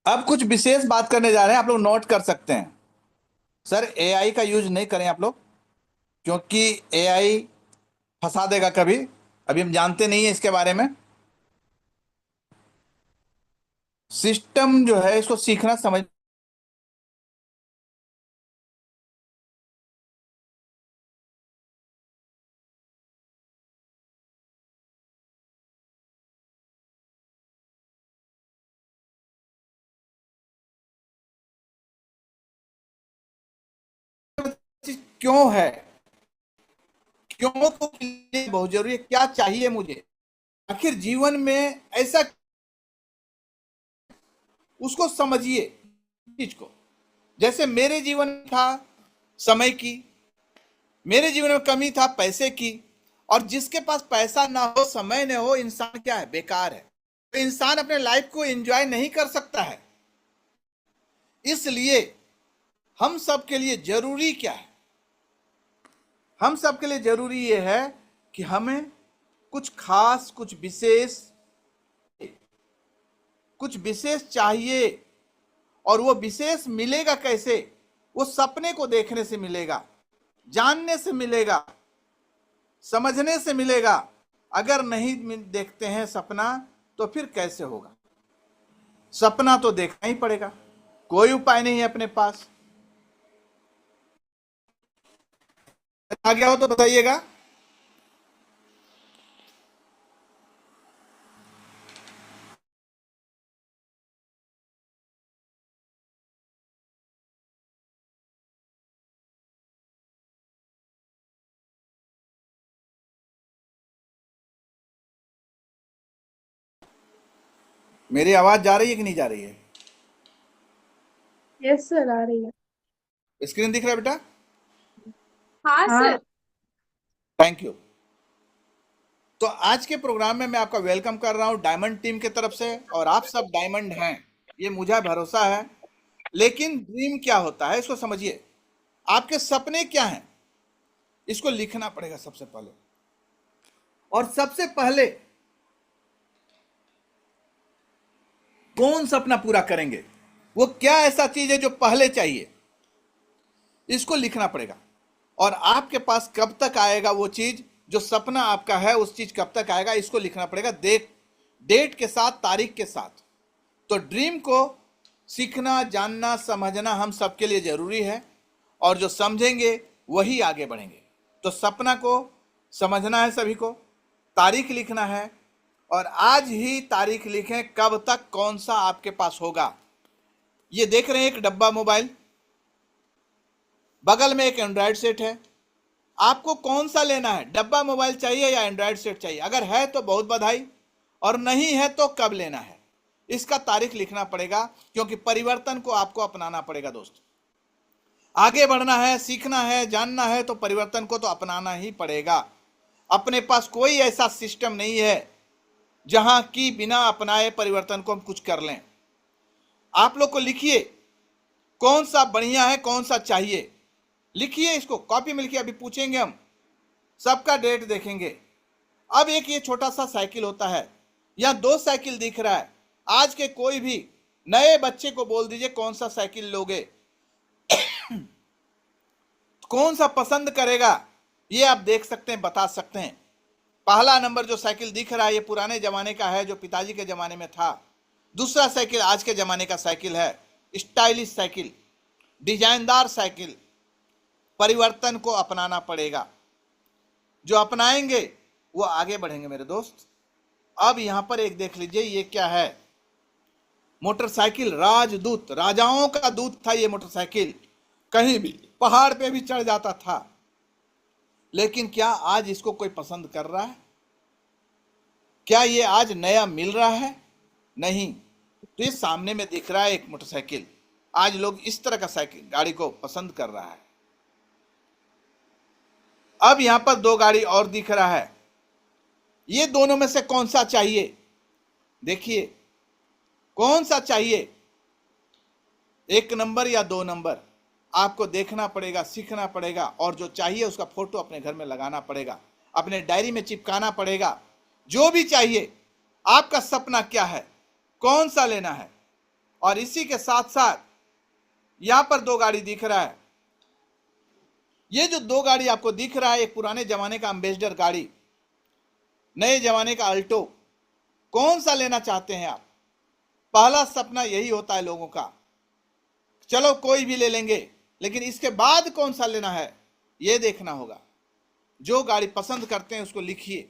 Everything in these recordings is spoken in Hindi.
अब कुछ विशेष बात करने जा रहे हैं, आप लोग नोट कर सकते हैं। सर एआई का यूज नहीं करें आप लोग, क्योंकि एआई फंसा देगा कभी। अभी हम जानते नहीं है इसके बारे में। सिस्टम जो है इसको सीखना समझ। क्यों है, क्यों तो लिए बहुत जरूरी है, क्या चाहिए मुझे, आखिर जीवन में ऐसा, उसको समझिए चीज को। जैसे मेरे जीवन में था समय की, मेरे जीवन में कमी था पैसे की। और जिसके पास पैसा ना हो, समय न हो, इंसान क्या है, बेकार है। तो इंसान अपने लाइफ को एंजॉय नहीं कर सकता है। इसलिए हम सब के लिए जरूरी क्या है, हम सब के लिए जरूरी ये है कि हमें कुछ खास, कुछ विशेष चाहिए। और वो विशेष मिलेगा कैसे? वो सपने को देखने से मिलेगा, जानने से मिलेगा, समझने से मिलेगा। अगर नहीं देखते हैं सपना तो फिर कैसे होगा? सपना तो देखना ही पड़ेगा, कोई उपाय नहीं है अपने पास। आ गया हो तो बताइएगा। मेरी आवाज जा रही है कि नहीं जा रही है? यस सर, आ रही है। स्क्रीन दिख रहा है बेटा? हाँ सर। Thank you. तो आज के प्रोग्राम में मैं आपका वेलकम कर रहा हूं डायमंड टीम की तरफ से, और आप सब डायमंड हैं, ये मुझे भरोसा है। लेकिन ड्रीम क्या होता है इसको समझिए। आपके सपने क्या हैं, इसको लिखना पड़ेगा सबसे पहले। और सबसे पहले कौन सपना पूरा करेंगे, वो क्या ऐसा चीज है जो पहले चाहिए, इसको लिखना पड़ेगा। और आपके पास कब तक आएगा वो चीज, जो सपना आपका है उस चीज कब तक आएगा, इसको लिखना पड़ेगा। डेट के साथ, तारीख के साथ। तो ड्रीम को सीखना, जानना, समझना हम सबके लिए जरूरी है। और जो समझेंगे वही आगे बढ़ेंगे। तो सपना को समझना है सभी को, तारीख लिखना है। और आज ही तारीख लिखें कब तक कौन सा आपके पास होगा। ये देख रहे हैं एक डब्बा मोबाइल, बगल में एक एंड्रॉयड सेट है। आपको कौन सा लेना है, डब्बा मोबाइल चाहिए या एंड्रॉयड सेट चाहिए? अगर है तो बहुत बधाई, और नहीं है तो कब लेना है, इसका तारीख लिखना पड़ेगा। क्योंकि परिवर्तन को आपको अपनाना पड़ेगा दोस्त। आगे बढ़ना है, सीखना है, जानना है, तो परिवर्तन को तो अपनाना ही पड़ेगा। अपने पास कोई ऐसा सिस्टम नहीं है जहां की बिना अपनाए परिवर्तन को हम कुछ कर लें। आप लोग को लिखिए कौन सा बढ़िया है, कौन सा चाहिए। लिखिए इसको, कॉपी में लिखिए। अभी पूछेंगे हम, सबका डेट देखेंगे। अब एक ये छोटा सा साइकिल होता है, या दो साइकिल दिख रहा है। आज के कोई भी नए बच्चे को बोल दीजिए कौन सा साइकिल लोगे, कौन सा पसंद करेगा, ये आप देख सकते हैं, बता सकते हैं। पहला नंबर जो साइकिल दिख रहा है ये पुराने जमाने का है, जो पिताजी के जमाने में था। दूसरा साइकिल आज के जमाने का साइकिल है, स्टाइलिश साइकिल, डिजाइनदार साइकिल। परिवर्तन को अपनाना पड़ेगा। जो अपनाएंगे वो आगे बढ़ेंगे मेरे दोस्त। अब यहां पर एक देख लीजिए, ये क्या है? मोटरसाइकिल राजदूत, राजाओं का दूत था ये मोटरसाइकिल। कहीं भी पहाड़ पे भी चढ़ जाता था। लेकिन क्या आज इसको कोई पसंद कर रहा है? क्या ये आज नया मिल रहा है? नहीं। तो ये सामने में दिख रहा है एक मोटरसाइकिल, आज लोग इस तरह का साइकिल गाड़ी को पसंद कर रहा है। अब यहां पर दो गाड़ी और दिख रहा है, ये दोनों में से कौन सा चाहिए? देखिए कौन सा चाहिए, एक नंबर या दो नंबर? आपको देखना पड़ेगा, सीखना पड़ेगा, और जो चाहिए उसका फोटो अपने घर में लगाना पड़ेगा, अपने डायरी में चिपकाना पड़ेगा। जो भी चाहिए, आपका सपना क्या है, कौन सा लेना है, और इसी के साथ साथ यहां पर दो गाड़ी दिख रहा है। ये जो दो गाड़ी आपको दिख रहा है, एक पुराने जमाने का एम्बेसडर गाड़ी, नए जमाने का अल्टो, कौन सा लेना चाहते हैं आप? पहला सपना यही होता है लोगों का, चलो कोई भी ले लेंगे, लेकिन इसके बाद कौन सा लेना है यह देखना होगा। जो गाड़ी पसंद करते हैं उसको लिखिए,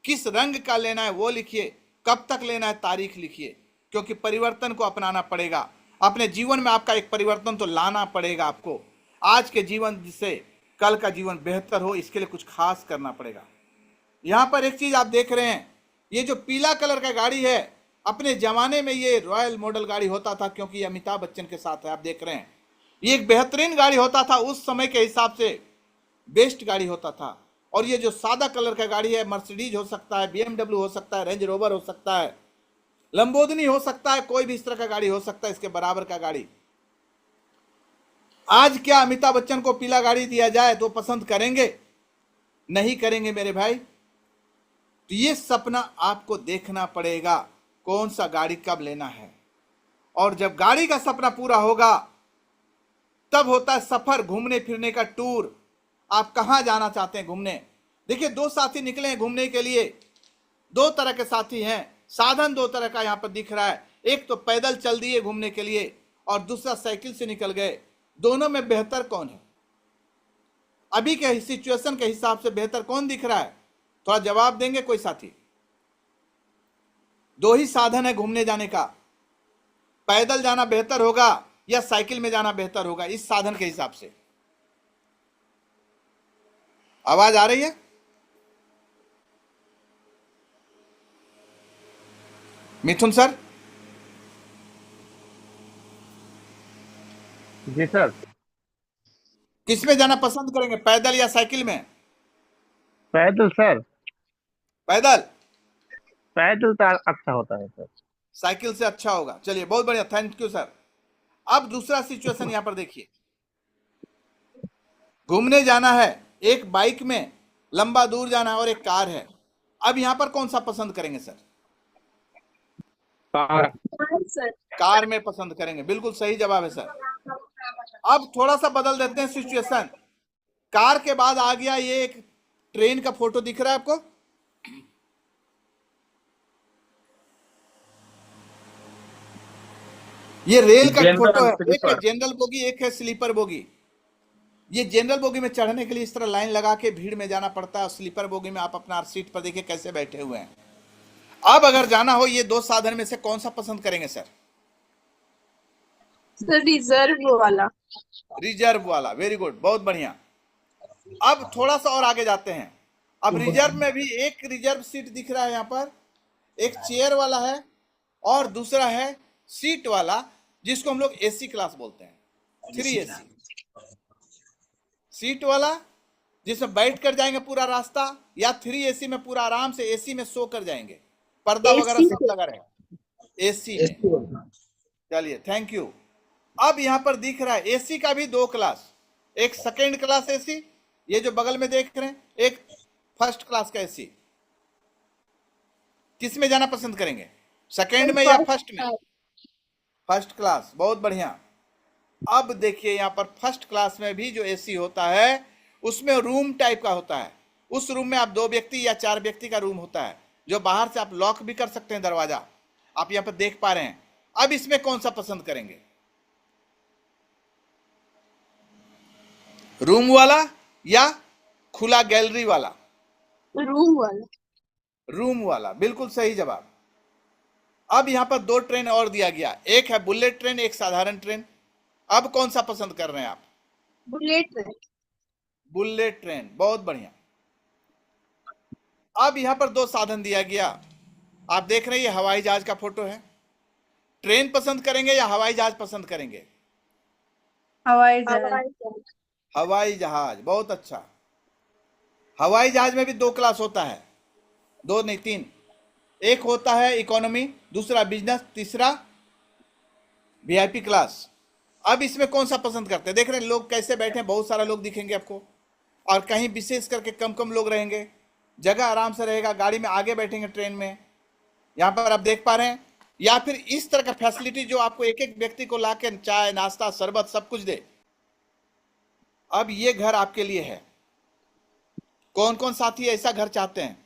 किस रंग का लेना है वो लिखिए, कब तक लेना है तारीख लिखिए, क्योंकि परिवर्तन को अपनाना पड़ेगा। अपने जीवन में आपका एक परिवर्तन तो लाना पड़ेगा आपको। आज के जीवन से कल का जीवन बेहतर हो, इसके लिए कुछ खास करना पड़ेगा। यहां पर एक चीज आप देख रहे हैं, ये जो पीला कलर का गाड़ी है, अपने जमाने में ये रॉयल मॉडल गाड़ी होता था, क्योंकि ये अमिताभ बच्चन के साथ है। आप देख रहे हैं, ये एक बेहतरीन गाड़ी होता था, उस समय के हिसाब से बेस्ट गाड़ी होता था। और ये जो सादा कलर का गाड़ी है, मर्सिडीज हो सकता है, BMW हो सकता है, रेंज रोवर हो सकता है, लंबोदनी हो सकता है, कोई भी इस तरह का गाड़ी हो सकता है, इसके बराबर का गाड़ी। आज क्या अमिताभ बच्चन को पीला गाड़ी दिया जाए तो पसंद करेंगे? नहीं करेंगे मेरे भाई। तो ये सपना आपको देखना पड़ेगा, कौन सा गाड़ी कब लेना है। और जब गाड़ी का सपना पूरा होगा, तब होता है सफर, घूमने फिरने का टूर। आप कहां जाना चाहते हैं घूमने? देखिए, दो साथी निकले हैं घूमने के लिए, दो तरह के साथी हैं, साधन दो तरह का यहां पर दिख रहा है। एक तो पैदल चल दिए घूमने के लिए और दूसरा साइकिल से निकल गए। दोनों में बेहतर कौन है? अभी के सिचुएशन के हिसाब से बेहतर कौन दिख रहा है? थोड़ा जवाब देंगे कोई साथी? दो ही साधन है घूमने जाने का, पैदल जाना बेहतर होगा या साइकिल में जाना बेहतर होगा इस साधन के हिसाब से? आवाज आ रही है? मिथुन सर? जी सर। किस में जाना पसंद करेंगे, पैदल या साइकिल में? पैदल सर। पैदल? पैदल तो अच्छा होता है सर। साइकिल से अच्छा होगा। चलिए, बहुत बढ़िया, थैंक यू सर। अब दूसरा सिचुएशन यहां पर देखिए, घूमने जाना है, एक बाइक में लंबा दूर जाना है और एक कार है। अब यहां पर कौन सा पसंद करेंगे सर? कार। हाँ सर। कार में पसंद करेंगे, बिल्कुल सही जवाब है सर। अब थोड़ा सा बदल देते हैं सिचुएशन। कार के बाद आ गया ये एक ट्रेन का फोटो दिख रहा है आपको? ये रेल का फोटो है। एक है जनरल बोगी, एक है स्लीपर बोगी। ये जनरल बोगी में चढ़ने के लिए इस तरह लाइन लगा के भीड़ में जाना पड़ता है, और स्लीपर बोगी में आप अपना सीट पर देखिए कैसे बैठे हुए हैं। अब अगर जाना हो, ये दो साधन में से कौन सा पसंद करेंगे सर? सर रिजर्व वाला। रिजर्व वाला, वेरी गुड, बहुत बढ़िया। अब थोड़ा सा और आगे जाते हैं। अब रिजर्व में भी एक रिजर्व सीट दिख रहा है यहां पर, एक चेयर वाला है और दूसरा है सीट वाला, जिसको हम लोग AC क्लास बोलते हैं, 3AC सीट वाला, जिसमें बैठ कर जाएंगे पूरा रास्ता, या 3AC में पूरा आराम से AC में सो कर जाएंगे, पर्दा वगैरह सब लगा रहेगा AC में। चलिए, थैंक यू। अब यहां पर दिख रहा है AC का भी दो क्लास, एक सेकेंड क्लास AC, ये जो बगल में देख रहे हैं, एक फर्स्ट क्लास का AC। किस में जाना पसंद करेंगे, सेकेंड में या फर्स्ट में? फर्स्ट क्लास, बहुत बढ़िया। अब देखिए, यहां पर फर्स्ट क्लास में भी जो AC होता है, उसमें रूम टाइप का होता है। उस रूम में आप 2 व्यक्ति या 4 व्यक्ति का रूम होता है, जो बाहर से आप लॉक भी कर सकते हैं दरवाजा, आप यहां पर देख पा रहे हैं। अब इसमें कौन सा पसंद करेंगे, रूम वाला या खुला गैलरी वाला? रूम वाला। रूम वाला, बिल्कुल सही जवाब। अब यहां पर 2 ट्रेन और दिया गया, एक है बुलेट ट्रेन, एक साधारण ट्रेन। अब कौन सा पसंद कर रहे हैं आप? Bullet train. बुलेट ट्रेन, बहुत बढ़िया। अब यहां पर 2 साधन दिया गया, आप देख रहे हैं, ये हवाई जहाज का फोटो है। ट्रेन पसंद करेंगे या हवाई जहाज पसंद करेंगे? हवाई जहाज। हवाई जहाज, बहुत अच्छा। हवाई जहाज में भी 2 क्लास होता है, 2 नहीं 3। एक होता है इकोनॉमी, दूसरा बिजनेस, तीसरा VIP क्लास। अब इसमें कौन सा पसंद करते हैं? देख रहे हैं लोग कैसे बैठे हैं, बहुत सारा लोग दिखेंगे आपको, और कहीं विशेष करके कम कम लोग रहेंगे, जगह आराम से रहेगा, गाड़ी में आगे बैठेंगे ट्रेन में। यहाँ पर आप देख पा रहे हैं, या फिर इस तरह का फैसिलिटी जो आपको एक एक व्यक्ति को लाके चाय नाश्ता शरबत सब कुछ दे। अब ये घर आपके लिए है। कौन कौन साथी ऐसा घर चाहते हैं?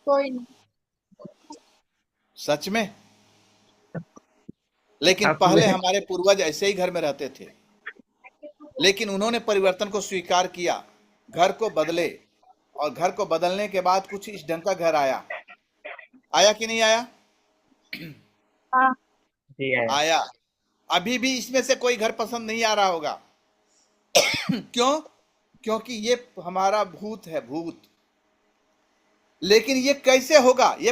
कोई नहीं। सच में? लेकिन आप पहले में हमारे पूर्वज ऐसे ही घर में रहते थे, लेकिन उन्होंने परिवर्तन को स्वीकार किया, घर को बदले, और घर को बदलने के बाद कुछ इस ढंग का घर आया। आया कि नहीं आया? हाँ, जी है। आया। अभी भी इसमें से कोई घर पसंद नहीं आ रहा होगा। क्यों? क्योंकि ये हमारा भूत है, भूत। लेकिन ये कैसे होगा? ये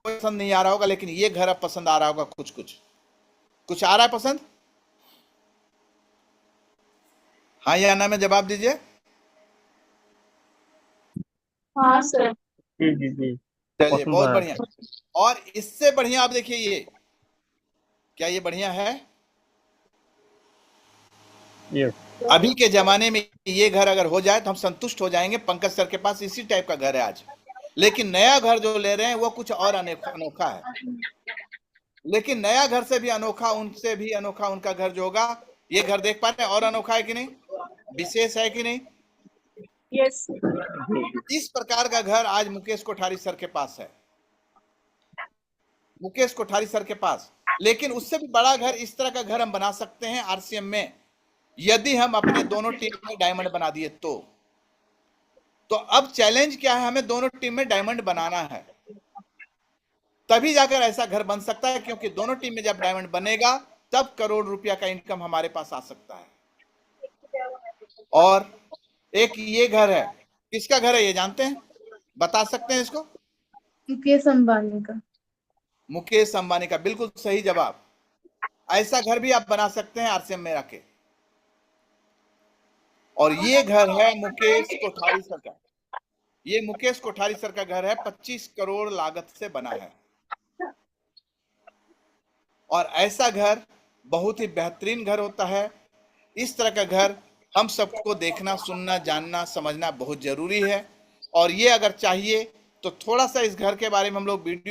पसंद नहीं आ रहा होगा, लेकिन ये घर अब पसंद आ रहा होगा। कुछ कुछ कुछ आ रहा है पसंद? हाँ या ना में जवाब दीजिए। हाँ सर। जी जी जी, चलिए, पसंद बहुत आया बढ़िया। सर। और इससे बढ़िया आप देखिए, ये क्या ये बढ़िया है? यस। अभी के जमाने में ये घर अगर हो जाए तो हम संतुष्ट हो जाएंगे। पंकज सर के पास इसी टाइप का घर है आज। लेकिन नया घर जो ले रहे हैं वो कुछ और अनोखा है। लेकिन नया घर से भी अनोखा, उनसे भी अनोखा उनका घर जो होगा। ये घर देख पा रहे हैं? और अनोखा है कि नहीं? विशेष है कि नहीं? यस। इस प्रकार का घर आज मुकेश कोठारी सर के पास है। मुकेश कोठारी सर के पास। लेकिन उससे भी बड़ा घर, इस तरह का घर हम बना सकते हैं आरसीएम में, यदि हम अपने दोनों टीम में डायमंड बना दिए तो अब चैलेंज क्या है? हमें दोनों टीम में डायमंड बनाना है, तभी जाकर ऐसा घर बन सकता है। क्योंकि दोनों टीम में जब डायमंड बनेगा तब करोड़ रुपया का इनकम हमारे पास आ सकता है। और एक ये घर है, किसका घर है ये जानते हैं? बता सकते हैं इसको? मुकेश अंबानी का। मुकेश अंबानी का, बिल्कुल सही जवाब। ऐसा घर भी आप बना सकते हैं आरसीएम में रखे। और ये घर है मुकेश कोठारी सर का। ये मुकेश कोठारी सर का घर है, 25 करोड़ लागत से बना है। और ऐसा घर बहुत ही बेहतरीन घर होता है। इस तरह का घर हम सबको देखना, सुनना, जानना, समझना बहुत जरूरी है। और ये अगर चाहिए तो थोड़ा सा इस घर के बारे में हम लोग वीडियो